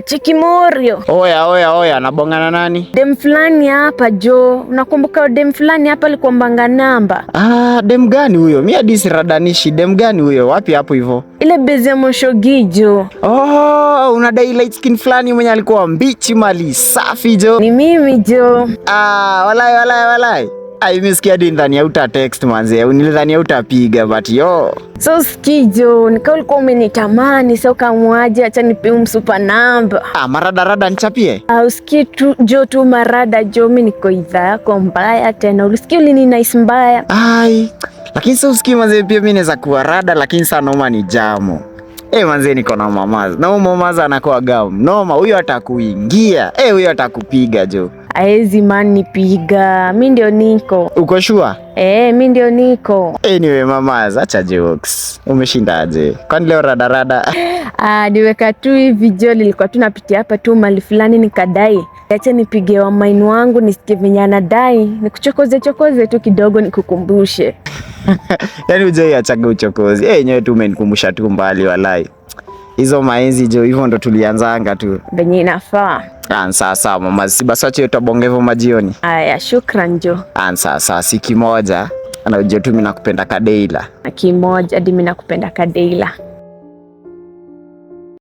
Chiki Morio. Oya, nabongana nani? Dem fulani hapa Jo. Unakumbuka dem fulani hapa alikuwa mbanga namba? Dem gani huyo? Mimi hadi siradanishi. Dem gani huyo? Wapi hapo hivyo? Ile bezi ya Moshogi Jo. Unadai light skin fulani mwenye alikuwa mbichi mali safi Jo. Ni mimi Jo. Walai. Imesikia hadi ndani ya uta text manze. Nilidhani ya utapiga but yo. So ski Jo, nikao ulikuwa umenitamani sasa ukamwaje acha nipe msupa namba. Marada nichapie? Usikii tu Jo tu marada Jo, mimi niko idhaa yako mbaya tena. Usikii ulini nice mbaya. Lakini sasa usikii manze pia mimi naweza kuwa rada lakini sana noma ni jamo. Manze niko na mamaza. Na mamaza anakuwa gamu. Noma huyo atakuingia. Huyo atakupiga Jo. Aezi man nipiga. Mimi ndio niko. Uko sure? Mimi ndio niko. Anyway mamaza, acha jokes. Umeshindaje? Kwani leo rada? Niweka tu hivi Jo, nilikuwa tunapitia hapa tu mali fulani nikadai. Acha nipige wa maini wangu nisikie venye anadai. Nikuchokoze tu kidogo nikukumbushe. Yaani uje achaga uchokozi. Yenyewe tu umenikumbusha tu mbali walai. Hizo maenzi Jo, hivyo ndo tulianzanga tu. Venye inafaa. Sasa mama, si basi acha tutabonga hivyo majioni. Aya, shukran Jo. Sasa si kimoja. Ana uje tu mimi nakupenda kadeila. Kimoja hadi mimi nakupenda kadeila.